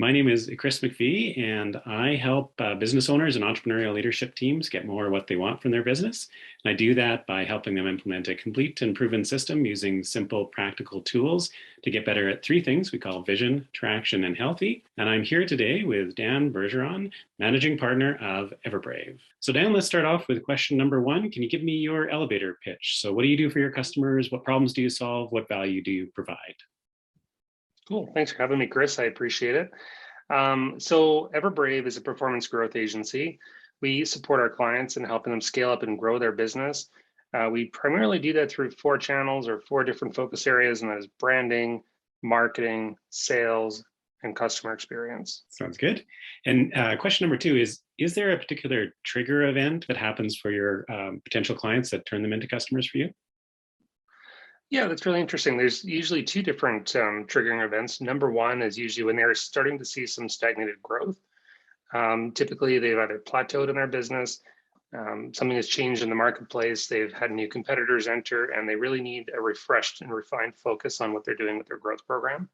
My name is Chris McPhee, and I help business owners and entrepreneurial leadership teams get more of what they want from their business. And I do that by helping them implement a complete and proven system using simple, practical tools to get better at three things we call vision, traction, and healthy. And I'm here today with Dan Bergeron, managing partner of Everbrave. So, Dan, let's start off with question number one. Can you give me your elevator pitch? So, what do you do for your customers? What problems do you solve? What value do you provide? Cool. Thanks for having me, Chris. I appreciate it. So Everbrave is a performance growth agency. We support our clients in helping them scale up and grow their business. We primarily do that through four channels or four different focus areas, and that is branding, marketing, sales, and customer experience. Sounds good. And question number two is there a particular trigger event that happens for your potential clients that turn them into customers for you? Yeah, that's really interesting. There's usually two different triggering events. Number one is usually when they're starting to see some stagnated growth. Typically, they've either plateaued in their business, something has changed in the marketplace, they've had new competitors enter, and they really need a refreshed and refined focus on what they're doing with their growth program.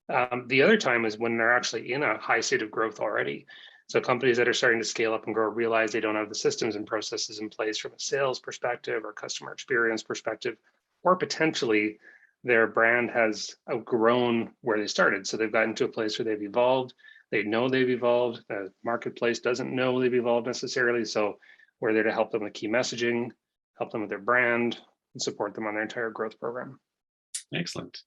The other time is when they're actually in a high state of growth already. So companies that are starting to scale up and grow realize they don't have the systems and processes in place from a sales perspective or customer experience perspective, or potentially their brand has outgrown where they started. So they've gotten to a place where they've evolved. They know they've evolved. The marketplace doesn't know they've evolved necessarily. So we're there to help them with key messaging, help them with their brand, and support them on their entire growth program. Excellent.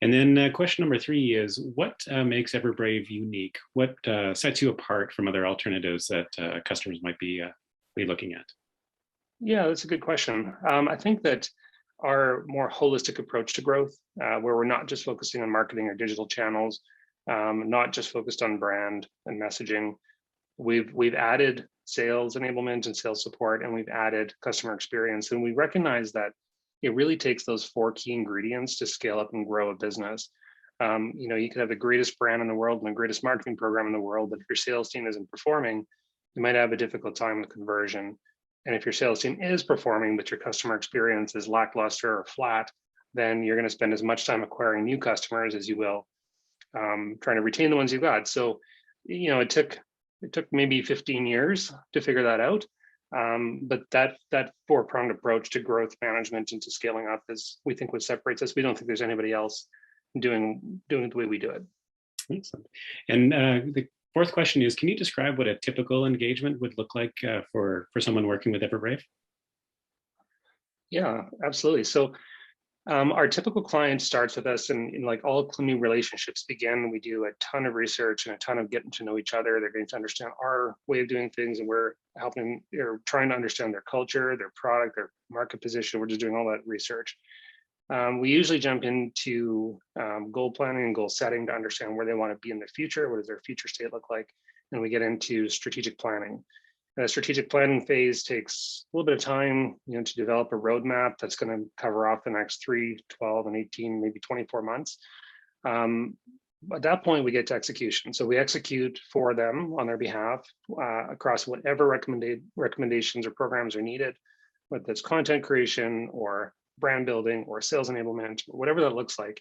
And then question number three is what makes Everbrave unique? What sets you apart from other alternatives that customers might be looking at? Yeah, that's a good question. I think that our more holistic approach to growth, where we're not just focusing on marketing or digital channels, not just focused on brand and messaging. We've added sales enablement and sales support, and we've added customer experience. And we recognize that it really takes those four key ingredients to scale up and grow a business. You could have the greatest brand in the world and the greatest marketing program in the world, but if your sales team isn't performing, you might have a difficult time with conversion. And if your sales team is performing, but your customer experience is lackluster or flat, then you're going to spend as much time acquiring new customers as you will trying to retain the ones you've got. So, it took maybe 15 years to figure that out. But that four-pronged approach to growth management and to scaling up is, we think, what separates us. We don't think there's anybody else doing it the way we do it. Excellent. And the fourth question is, can you describe what a typical engagement would look like for someone working with Everbrave? Yeah, absolutely. So our typical client starts with us, and like all new relationships begin, we do a ton of research and a ton of getting to know each other. They're getting to understand our way of doing things, and we're helping, or trying to understand their culture, their product, their market position. We're just doing all that research. We usually jump into goal planning and goal setting to understand where they want to be in the future. What does their future state look like? And we get into strategic planning. The strategic planning phase takes a little bit of time, to develop a roadmap that's going to cover off the next 3, 12, and 18, maybe 24 months. At that point, we get to execution. So we execute for them on their behalf across whatever recommendations or programs are needed, whether that's content creation or brand building or sales enablement, or whatever that looks like.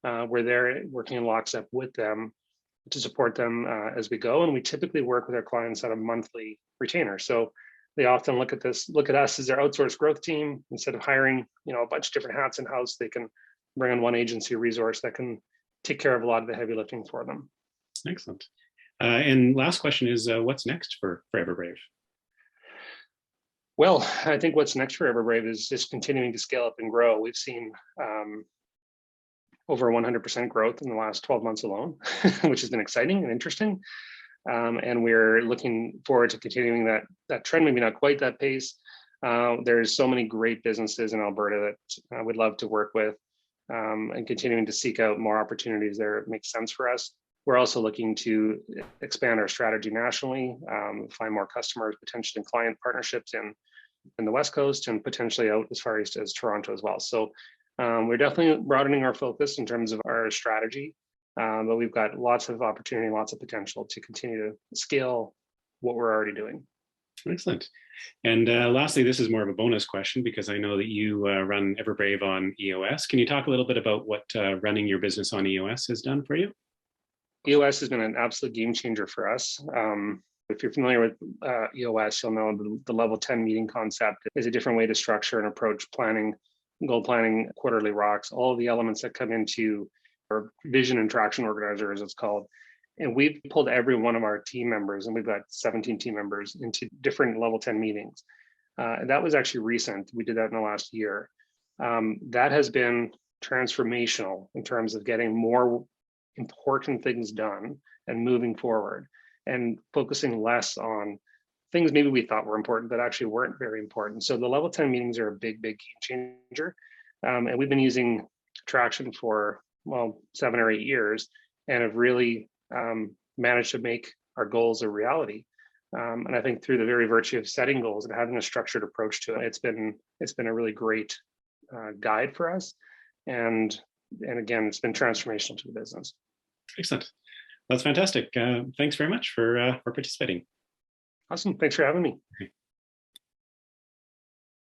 We're there working in lockstep with them to support them as we go. And we typically work with our clients on a monthly retainer. So they often look at us as their outsourced growth team. Instead of hiring, a bunch of different hats in house, they can bring in one agency resource that can take care of a lot of the heavy lifting for them. Excellent. And last question is, what's next for Everbrave? Well, I think what's next for Everbrave is just continuing to scale up and grow. We've seen over 100% growth in the last 12 months alone, which has been exciting and interesting. And we're looking forward to continuing that trend, maybe not quite that pace. There's so many great businesses in Alberta that I would love to work with, and continuing to seek out more opportunities there. It makes sense for us. We're also looking to expand our strategy nationally, find more customers, potentially in client partnerships in the West Coast, and potentially out as far east as Toronto as well. So we're definitely broadening our focus in terms of our strategy, but we've got lots of opportunity, lots of potential to continue to scale what we're already doing. Excellent. And lastly, this is more of a bonus question because I know that you run Everbrave on EOS. Can you talk a little bit about what running your business on EOS has done for you? EOS has been an absolute game changer for us. If you're familiar with EOS, you'll know the level 10 meeting concept is a different way to structure and approach planning, goal planning, quarterly rocks, all of the elements that come into our vision and traction organizer, as it's called. And we've pulled every one of our team members, and we've got 17 team members, into different level 10 meetings. And that was actually recent. We did that in the last year. That has been transformational in terms of getting more important things done and moving forward and focusing less on things maybe we thought were important that actually weren't very important. So the level 10 meetings are a big game changer. And we've been using Traction for, well, 7 or 8 years, and have really managed to make our goals a reality. And I think through the very virtue of setting goals and having a structured approach to it, it's been a really great guide for us. And again, it's been transformational to the business. Excellent. That's fantastic. Thanks very much for participating. Awesome. Thanks for having me.